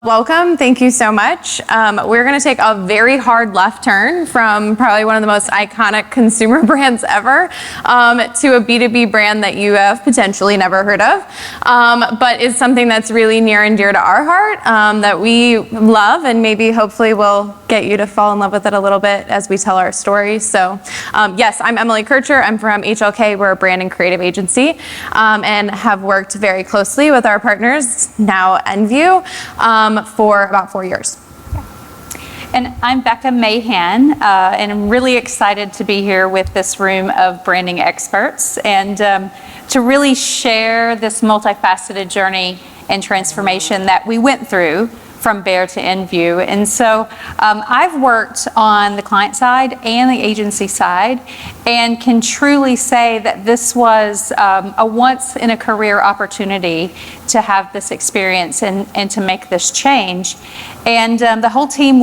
Welcome, thank you so much. We're going to take a very hard left turn from probably one of the most iconic consumer brands ever to a B2B brand that you have potentially never heard of, but is something that's really near and dear to our heart that we love, and maybe hopefully we'll get you to fall in love with it a little bit as we tell our story. So yes, I'm Emily Kircher. I'm from HLK. We're a brand and creative agency and have worked very closely with our partners, now Envu, for about 4 years. And I'm Becca Mahan, and I'm really excited to be here with this room of branding experts and to really share this multifaceted journey and transformation that we went through from Bear to Envu. And so I've worked on the client side and the agency side and can truly say that this was a once in a career opportunity to have this experience and to make this change. And the whole team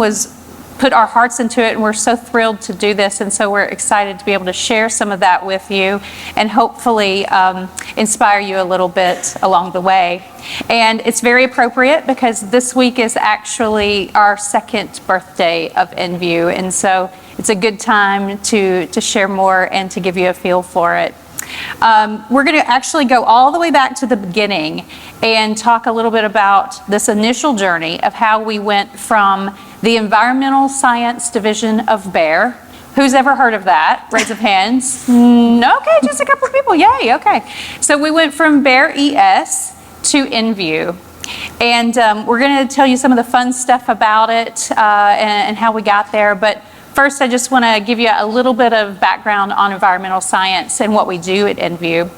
put our hearts into it, and we're so thrilled to do this, and so we're excited to be able to share some of that with you and hopefully inspire you a little bit along the way. And it's very appropriate because this week is actually our second birthday of Envu, and so it's a good time to share more and to give you a feel for it. We're going to actually go all the way back to the beginning and talk a little bit about this initial journey of how we went from the environmental science division of Bayer. Who's ever heard of that? Raise of hands. Okay, just a couple of people. Yay, okay. So we went from Bayer ES to Envu. And we're going to tell you some of the fun stuff about it and how we got there. But first, I just want to give you a little bit of background on environmental science and what we do at Envu.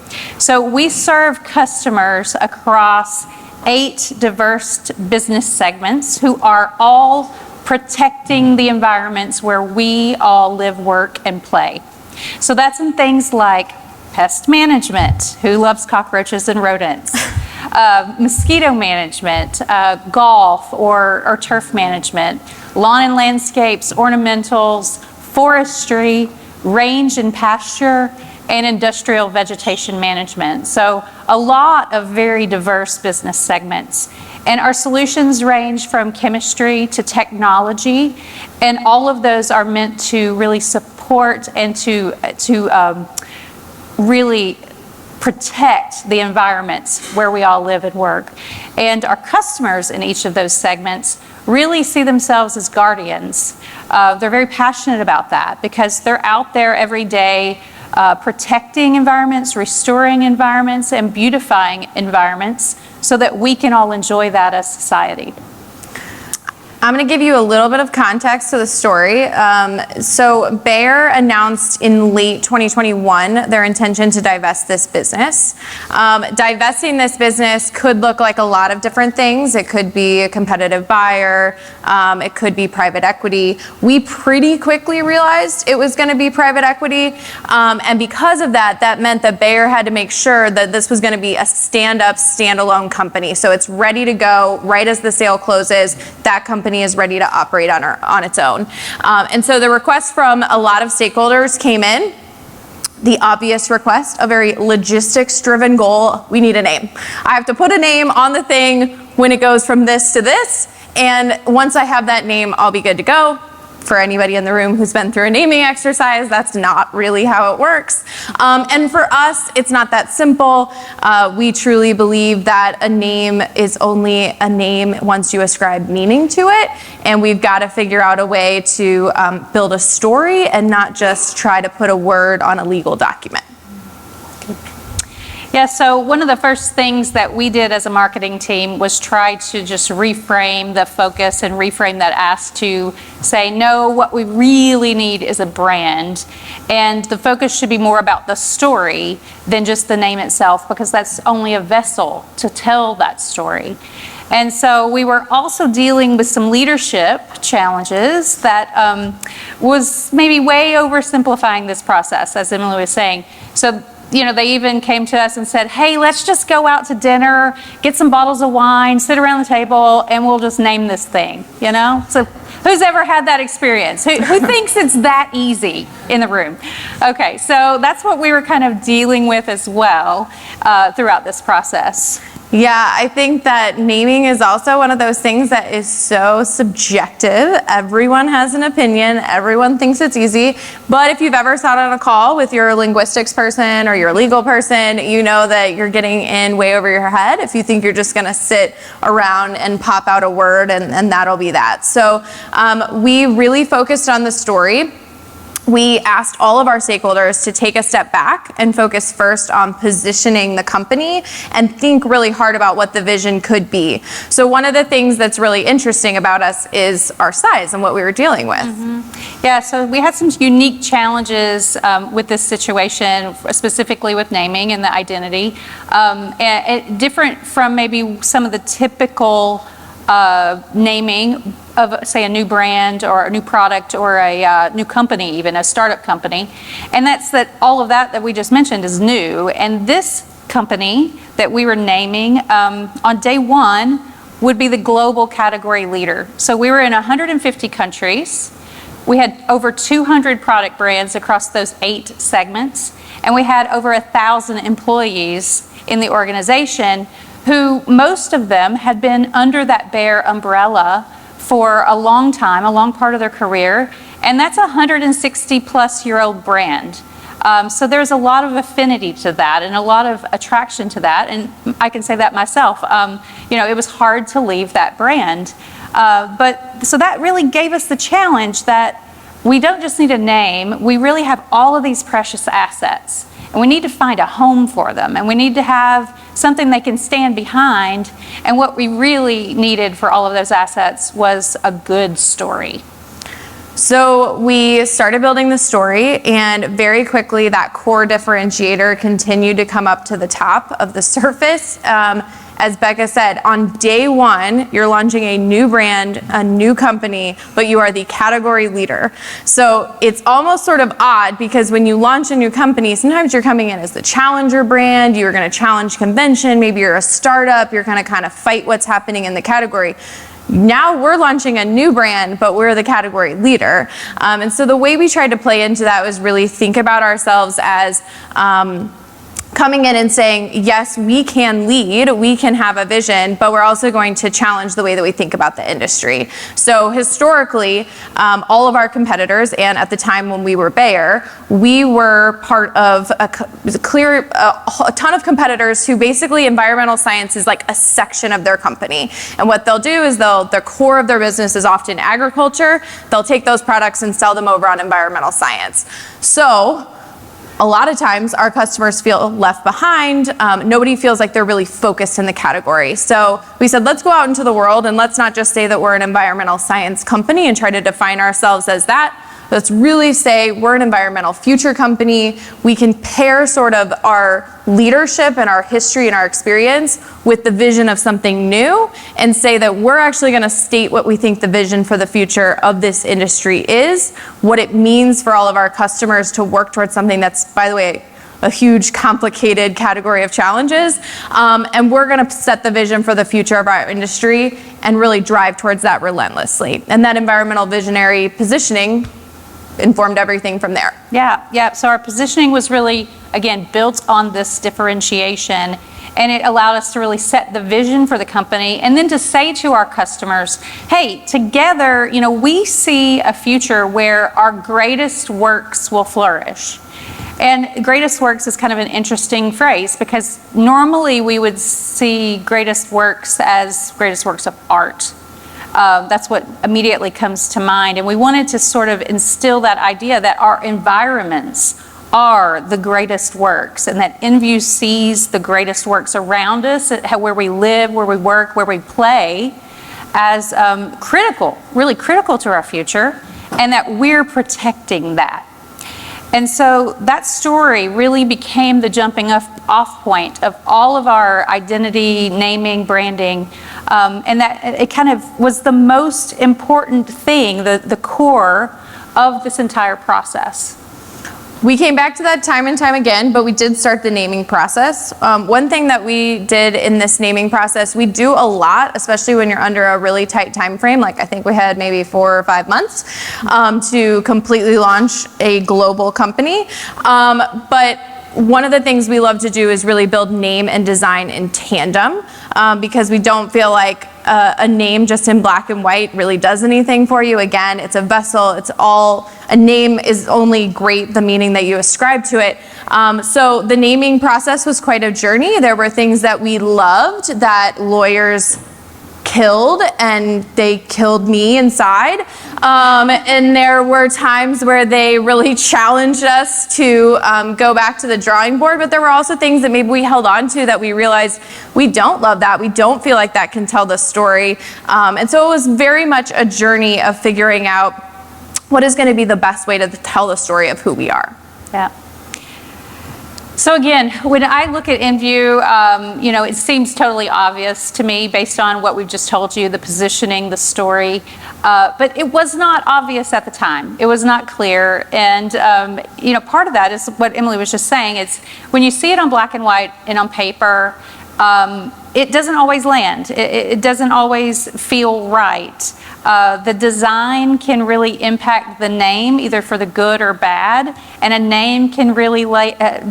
So we serve customers across 8 diverse business segments who are all protecting the environments where we all live, work, and play. So that's in things like pest management, who loves cockroaches and rodents, mosquito management, golf or turf management, lawn and landscapes, ornamentals, forestry, range and pasture, and industrial vegetation management. So a lot of very diverse business segments. And our solutions range from chemistry to technology, and all of those are meant to really support and to really protect the environments where we all live and work. And our customers in each of those segments really see themselves as guardians. They're very passionate about that because they're out there every day protecting environments, restoring environments, and beautifying environments so that we can all enjoy that as society. I'm going to give you a little bit of context to the story. So Bayer announced in late 2021 their intention to divest this business. Divesting this business could look like a lot of different things. It could be a competitive buyer. It could be private equity. We pretty quickly realized it was going to be private equity. And because of that, that meant that Bayer had to make sure that this was going to be a stand-up, standalone company. So it's ready to go right as the sale closes. That company is ready to operate on its own. And so the request from a lot of stakeholders came in. The obvious request, a very logistics-driven goal, we need a name. I have to put a name on the thing when it goes from this to this, and once I have that name, I'll be good to go. For anybody in the room who's been through a naming exercise, that's not really how it works. And for us, it's not that simple. We truly believe that a name is only a name once you ascribe meaning to it. And we've got to figure out a way to build a story and not just try to put a word on a legal document. Yeah, so one of the first things that we did as a marketing team was try to just reframe the focus and reframe that ask to say, no, what we really need is a brand. And the focus should be more about the story than just the name itself, because that's only a vessel to tell that story. And so we were also dealing with some leadership challenges that was maybe way oversimplifying this process, as Emily was saying. So they even came to us and said, hey, let's just go out to dinner, get some bottles of wine, sit around the table, and we'll just name this thing, So who's ever had that experience? Who thinks it's that easy in the room? Okay, so that's what we were kind of dealing with as well throughout this process. Yeah, I think that naming is also one of those things that is so subjective. Everyone has an opinion, everyone thinks it's easy, but if you've ever sat on a call with your linguistics person or your legal person, you know that you're getting in way over your head if you think you're just gonna sit around and pop out a word and that'll be that. So we really focused on the story. We asked all of our stakeholders to take a step back and focus first on positioning the company and think really hard about what the vision could be. So one of the things that's really interesting about us is our size and what we were dealing with. Yeah, so we had some unique challenges with this situation, specifically with naming and the identity, and different from maybe some of the typical naming of, say, a new brand or a new product or a new company, even a startup company. And that's that all of that we just mentioned is new. And this company that we were naming on day one would be the global category leader. So we were in 150 countries. We had over 200 product brands across those 8 segments. And we had over 1,000 employees in the organization who most of them had been under that Bayer umbrella for a long time, a long part of their career, and that's a 160-plus-year-old brand. So there's a lot of affinity to that and a lot of attraction to that, and I can say that myself. It was hard to leave that brand. So that really gave us the challenge that we don't just need a name, we really have all of these precious assets. And we need to find a home for them, and we need to have something they can stand behind. And what we really needed for all of those assets was a good story. So we started building the story, and very quickly that core differentiator continued to come up to the top of the surface. As Becca said, on day one, you're launching a new brand, a new company, but you are the category leader. So it's almost sort of odd because when you launch a new company, sometimes you're coming in as the challenger brand, you're gonna challenge convention, maybe you're a startup, you're gonna kind of fight what's happening in the category. Now we're launching a new brand, but we're the category leader. And so the way we tried to play into that was really think about ourselves as coming in and saying, yes, we can lead, we can have a vision, but we're also going to challenge the way that we think about the industry. So historically, all of our competitors, and at the time when we were Bayer, we were part of a ton of competitors who basically environmental science is like a section of their company. And what they'll do is the core of their business is often agriculture. They'll take those products and sell them over on environmental science. So a lot of times our customers feel left behind. Nobody feels like they're really focused in the category. So we said, let's go out into the world and let's not just say that we're an environmental science company and try to define ourselves as that. Let's really say we're an environmental future company. We can pair sort of our leadership and our history and our experience with the vision of something new and say that we're actually going to state what we think the vision for the future of this industry is, what it means for all of our customers to work towards something that's, by the way, a huge, complicated category of challenges. And we're going to set the vision for the future of our industry and really drive towards that relentlessly. And that environmental visionary positioning informed everything from there. Yeah. So our positioning was really, again, built on this differentiation, and it allowed us to really set the vision for the company and then to say to our customers, hey, together, we see a future where our greatest works will flourish. And greatest works is kind of an interesting phrase because normally we would see greatest works as greatest works of art. That's what immediately comes to mind. And we wanted to sort of instill that idea that our environments are the greatest works and that Envu sees the greatest works around us, where we live, where we work, where we play, as critical, really critical to our future, and that we're protecting that. And so that story really became the jumping off point of all of our identity, naming, branding, and that it kind of was the most important thing, the core of this entire process. We came back to that time and time again, but we did start the naming process. One thing that we did in this naming process, we do a lot, especially when you're under a really tight time frame, like I think we had maybe 4 or 5 months to completely launch a global company. But one of the things we love to do is really build name and design in tandem. because we don't feel like a name just in black and white really does anything for you. Again, it's a vessel. A name is only great the meaning that you ascribe to it. So the naming process was quite a journey. There were things that we loved that lawyers killed, and they killed me inside. And there were times where they really challenged us to go back to the drawing board, but there were also things that maybe we held on to that we realized we don't love that. We don't feel like that can tell the story. And so it was very much a journey of figuring out what is going to be the best way to tell the story of who we are. Yeah. So again, when I look at Envu, it seems totally obvious to me based on what we've just told you, the positioning, the story, but it was not obvious at the time. It was not clear, and part of that is what Emily was just saying. It's when you see it on black and white and on paper, it doesn't always land. It doesn't always feel right. The design can really impact the name, either for the good or bad, and a name can really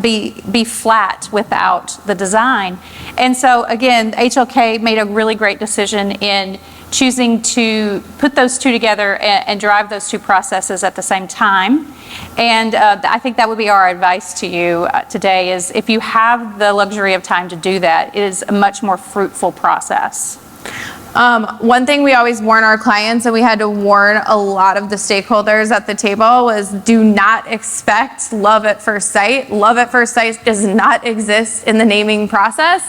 be flat without the design. And so again, HLK made a really great decision in choosing to put those two together and drive those two processes at the same time. And I think that would be our advice to you today, is if you have the luxury of time to do that, it is a much more fruitful process. One thing we always warn our clients, and we had to warn a lot of the stakeholders at the table, was do not expect love at first sight. Love at first sight does not exist in the naming process.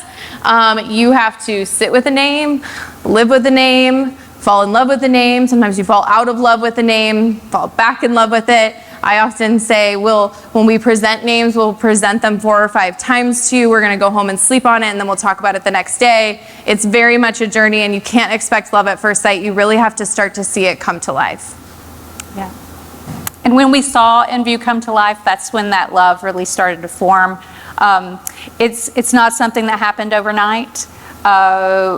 You have to sit with a name, live with a name, fall in love with the name. Sometimes you fall out of love with the name, fall back in love with it. I often say when we present names, we'll present them 4 or 5 times to you. We're going to go home and sleep on it, and then we'll talk about it the next day. It's very much a journey, and you can't expect love at first sight. You really have to start to see it come to life. Yeah. And when we saw Envu come to life, that's when that love really started to form. It's not something that happened overnight.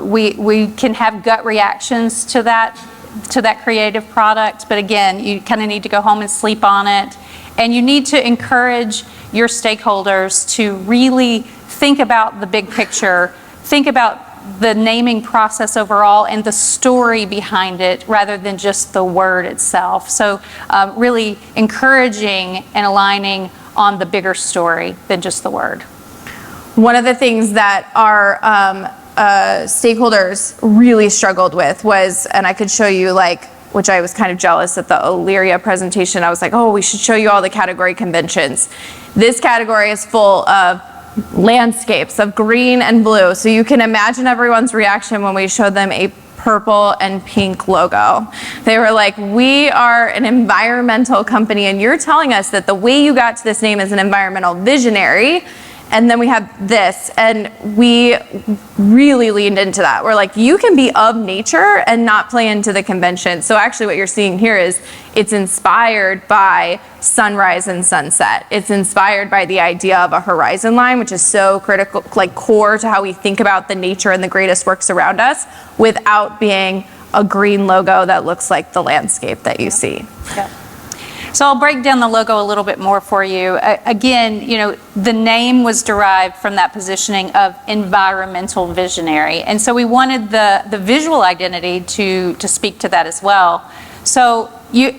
We can have gut reactions to that creative product, but again, you kind of need to go home and sleep on it, and you need to encourage your stakeholders to really think about the big picture, think about the naming process overall and the story behind it rather than just the word itself. So really encouraging and aligning on the bigger story than just the word. One of the things that our stakeholders really struggled with was, and I could show you, which I was kind of jealous at the Illyria presentation. I was like, oh, we should show you all the category conventions. This category is full of landscapes of green and blue. So you can imagine everyone's reaction when we showed them a purple and pink logo. They were like, we are an environmental company, and you're telling us that the way you got to this name is an environmental visionary. And then we have this, and we really leaned into that. We're like, you can be of nature and not play into the convention. So actually what you're seeing here is it's inspired by sunrise and sunset. It's inspired by the idea of a horizon line, which is so critical, core to how we think about the nature and the greatest works around us, without being a green logo that looks like the landscape that you see. Yep. So I'll break down the logo a little bit more for you. Again, the name was derived from that positioning of environmental visionary. And so we wanted the visual identity to speak to that as well. So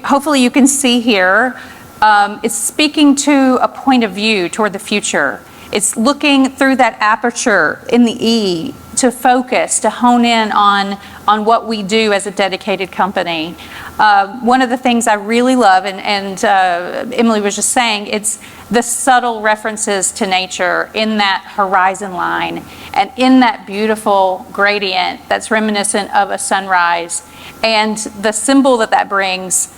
hopefully you can see here, it's speaking to a point of view toward the future. It's looking through that aperture in the E to focus, to hone in on what we do as a dedicated company. One of the things I really love, and Emily was just saying, it's the subtle references to nature in that horizon line and in that beautiful gradient that's reminiscent of a sunrise, and the symbol that brings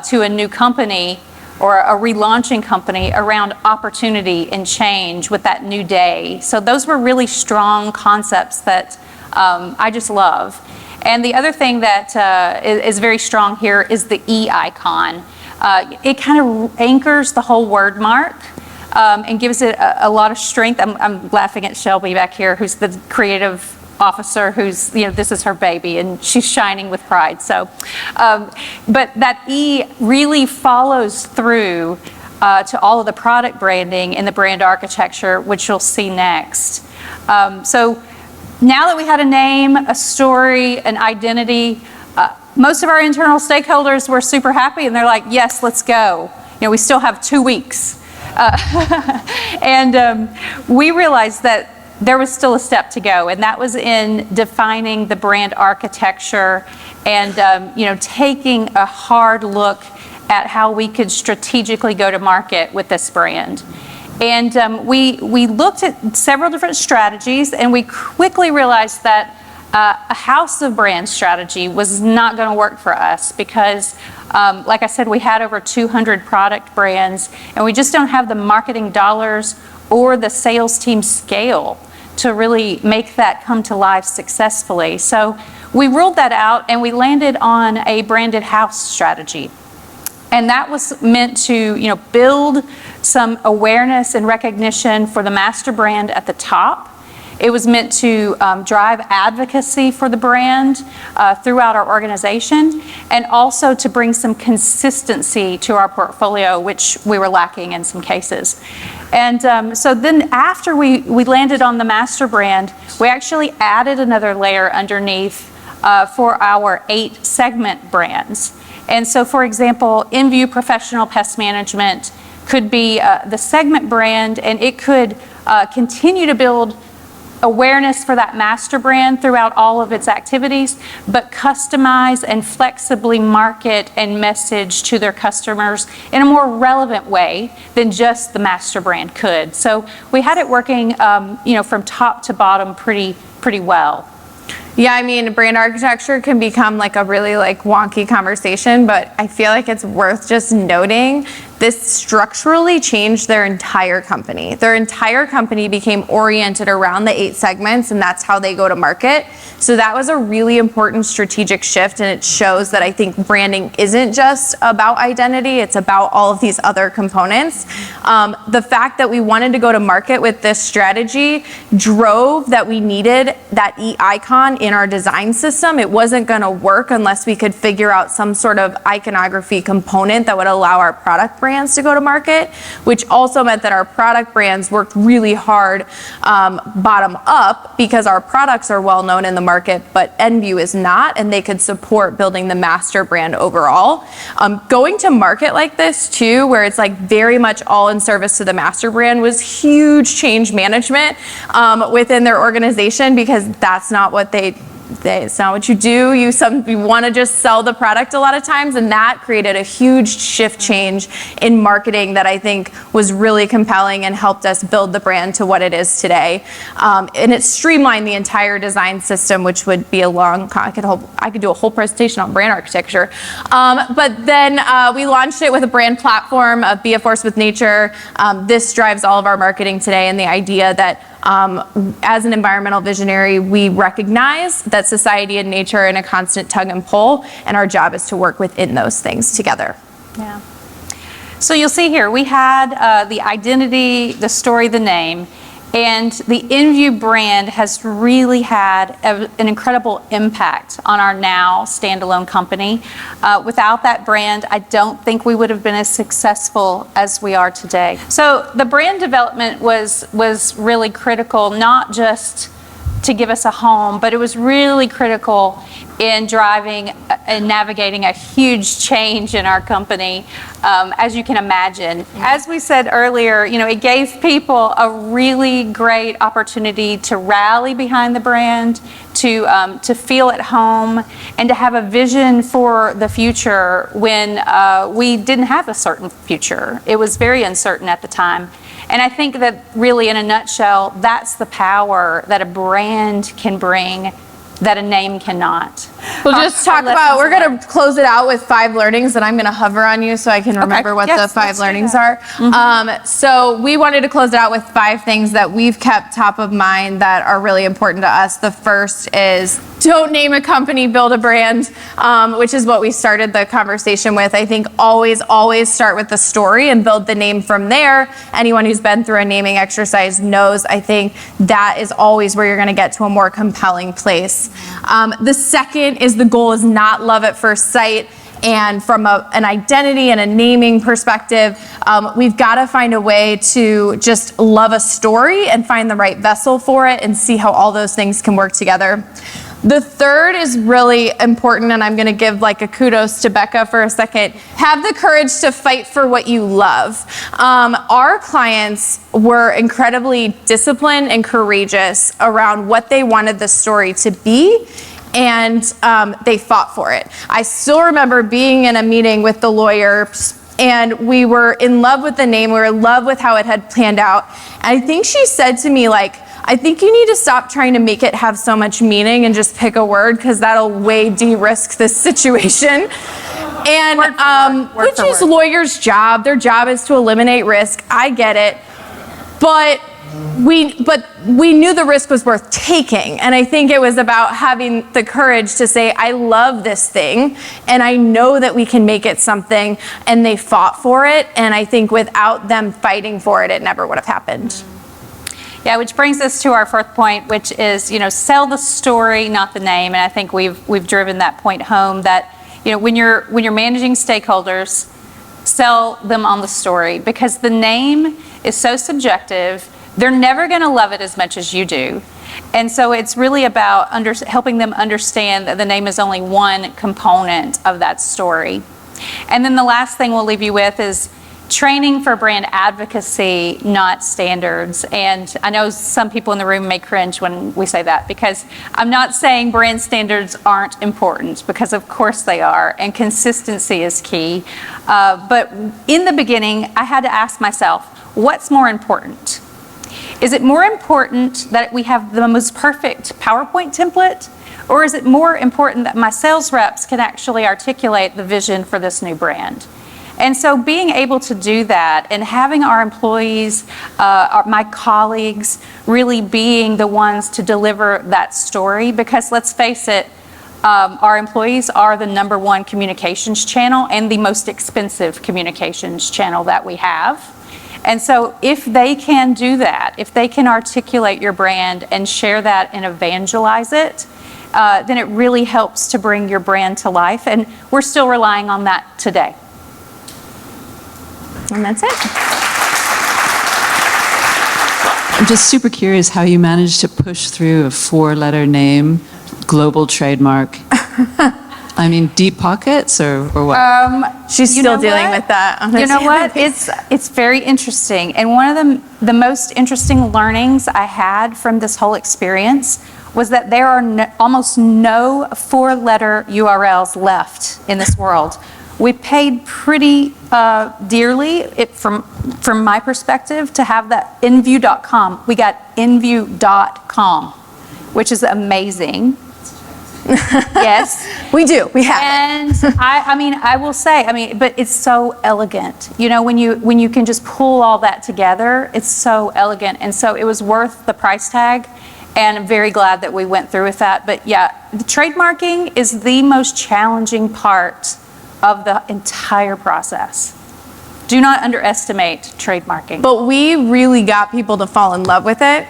to a new company or a relaunching company around opportunity and change with that new day. So those were really strong concepts that I just love. And the other thing that is very strong here is the E icon. It kind of anchors the whole word mark and gives it a lot of strength. I'm laughing at Shelby back here, who's the creative officer, who's, this is her baby, and she's shining with pride. So, but that E really follows through to all of the product branding and the brand architecture, which you'll see next. So now that we had a name, a story, an identity, most of our internal stakeholders were super happy, and they're like, yes, let's go. We still have 2 weeks. And we realized that there was still a step to go, and that was in defining the brand architecture and taking a hard look at how we could strategically go to market with this brand. And we looked at several different strategies, and we quickly realized that a house of brand strategy was not going to work for us because, like I said, we had over 200 product brands, and we just don't have the marketing dollars or the sales team scale to really make that come to life successfully. So we ruled that out, and we landed on a branded house strategy. And that was meant to, build some awareness and recognition for the master brand at the top. It was meant to drive advocacy for the brand throughout our organization, and also to bring some consistency to our portfolio, which we were lacking in some cases. And so then after we landed on the master brand, we actually added another layer underneath for our 8 segment brands. And so, for example, Envu Professional Pest Management could be the segment brand, and it could continue to build awareness for that master brand throughout all of its activities, but customize and flexibly market and message to their customers in a more relevant way than just the master brand could. So we had it working, from top to bottom pretty well. Yeah, I mean, brand architecture can become like a really wonky conversation, but I feel like it's worth just noting this structurally changed their entire company. Their entire company became oriented around the 8 segments, and that's how they go to market. So that was a really important strategic shift, and it shows that I think branding isn't just about identity, it's about all of these other components. The fact that we wanted to go to market with this strategy drove that we needed that E icon in our design system. It wasn't gonna work unless we could figure out some sort of iconography component that would allow our product brands to go to market, which also meant that our product brands worked really hard bottom up because our products are well known in the market, but Envu is not, and they could support building the master brand overall. Going to market like this too, where it's very much all in service to the master brand, was huge change management within their organization, because that's not what it's not what you do. You want to just sell the product a lot of times, and that created a huge shift change in marketing that I think was really compelling and helped us build the brand to what it is today. And it streamlined the entire design system, which would be a long, I could do a whole presentation on brand architecture. But then we launched it with a brand platform of Be a Force with Nature. This drives all of our marketing today, and the idea that as an environmental visionary, we recognize that society and nature are in a constant tug and pull, and our job is to work within those things together. Yeah. So you'll see here, we had the identity, the story, the name, and the Envu brand has really had an incredible impact on our now standalone company. Without that brand, I don't think we would have been as successful as we are today. So the brand development was really critical, not just to give us a home, but it was really critical in driving and navigating a huge change in our company, as you can imagine. As we said earlier, it gave people a really great opportunity to rally behind the brand, to feel at home, and to have a vision for the future when we didn't have a certain future. It was very uncertain at the time. And I think that really, in a nutshell, that's the power that a brand can bring that a name cannot. We'll just talk about, we're going to close it out with 5 learnings, and I'm going to hover on you so I can remember what the 5 learnings are. Mm-hmm. So we wanted to close it out with 5 things that we've kept top of mind that are really important to us. The first is don't name a company, build a brand, which is what we started the conversation with. I think always start with the story and build the name from there. Anyone who's been through a naming exercise knows, I think that is always where you're going to get to a more compelling place. The second is the goal is not love at first sight. And from an identity and a naming perspective, we've got to find a way to just love a story and find the right vessel for it and see how all those things can work together. The third is really important, and I'm going to give like a kudos to Becca for a second. Have the courage to fight for what you love. Our clients were incredibly disciplined and courageous around what they wanted the story to be, and they fought for it. I still remember being in a meeting with the lawyers, and we were in love with the name. We were in love with how it had planned out. And I think she said to me, like, I think you need to stop trying to make it have so much meaning and just pick a word, because that'll way de-risk this situation. And which is lawyers' job. Their job is to eliminate risk. I get it. But we knew the risk was worth taking. And I think it was about having the courage to say, I love this thing, and I know that we can make it something, and they fought for it. And I think without them fighting for it, it never would have happened. Yeah, which brings us to our fourth point, which is, sell the story, not the name. And I think we've driven that point home, that, when you're managing stakeholders, sell them on the story, because the name is so subjective. They're never going to love it as much as you do. And so it's really about helping them understand that the name is only one component of that story. And then the last thing we'll leave you with is training for brand advocacy, not standards. And I know some people in the room may cringe when we say that, because I'm not saying brand standards aren't important, because of course they are, and consistency is key. But in the beginning, I had to ask myself, what's more important? Is it more important that we have the most perfect PowerPoint template? Or is it more important that my sales reps can actually articulate the vision for this new brand? And so being able to do that, and having our employees, my colleagues, really being the ones to deliver that story, because let's face it, our employees are the #1 communications channel and the most expensive communications channel that we have. And so if they can do that, if they can articulate your brand and share that and evangelize it, then it really helps to bring your brand to life. And we're still relying on that today. And that's it. I'm just super curious how you managed to push through a 4-letter name, global trademark. I mean, deep pockets or what? She's still dealing with that. You know what? It's very interesting. And one of the most interesting learnings I had from this whole experience was that there are almost no 4-letter URLs left in this world. We paid pretty dearly, from my perspective, to have that envu.com. We got envu.com, which is amazing. Yes, we do. We have and it. I will say, but it's so elegant. When you can just pull all that together, it's so elegant. And so it was worth the price tag. And I'm very glad that we went through with that. But yeah, the trademarking is the most challenging part of the entire process. Do not underestimate trademarking. But we really got people to fall in love with it.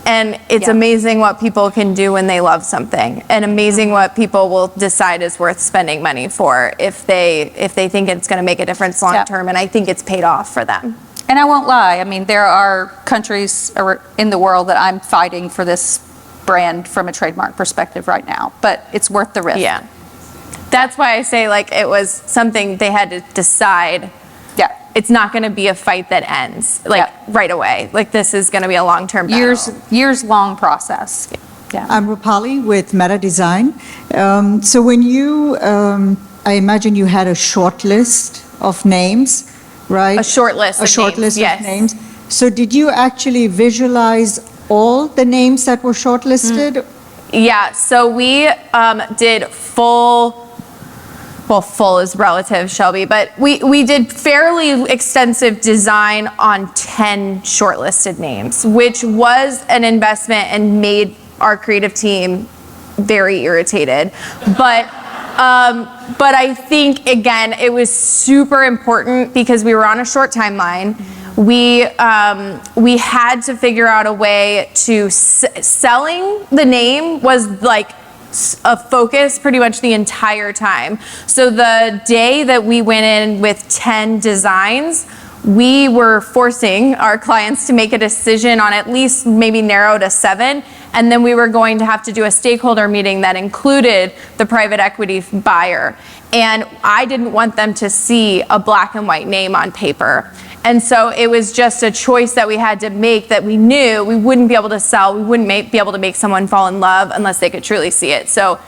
And it's amazing what people can do when they love something, and amazing what people will decide is worth spending money for if they think it's going to make a difference long term. And I think it's paid off for them. And I won't lie. There are countries in the world that I'm fighting for this brand from a trademark perspective right now, but it's worth the risk. Yeah. That's why I say, it was something they had to decide. Yeah. It's not going to be a fight that ends right away. This is going to be a long-term battle. Years long process. Yeah. I'm Rupali with Meta Design. So when you, I imagine you had a short list of names, right? A short list of names. So did you actually visualize all the names that were shortlisted? Yeah, so we did full is relative, Shelby, but we did fairly extensive design on 10 shortlisted names, which was an investment and made our creative team very irritated. But I think, again, it was super important because we were on a short timeline. We had to figure out a way to selling the name was a focus pretty much the entire time. So the day that we went in with 10 designs, we were forcing our clients to make a decision on at least maybe narrow to 7, and then we were going to have to do a stakeholder meeting that included the private equity buyer. And I didn't want them to see a black and white name on paper. And so it was just a choice that we had to make, that we knew we wouldn't be able to sell, we wouldn't be able to make someone fall in love unless they could truly see it. So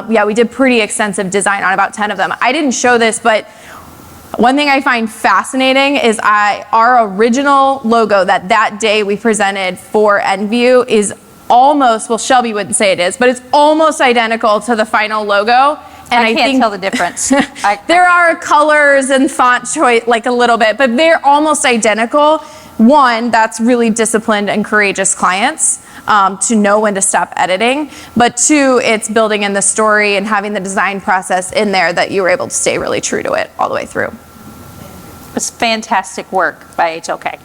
yeah, we did pretty extensive design on about 10 of them. I didn't show this, but one thing I find fascinating is our original logo that day we presented for Envu is almost, well, Shelby wouldn't say it is, but it's almost identical to the final logo. And I can't tell the difference. There are colors and font choice, like a little bit, but they're almost identical. One, that's really disciplined and courageous clients to know when to stop editing. But two, it's building in the story and having the design process in there that you were able to stay really true to it all the way through. It's fantastic work by HLK.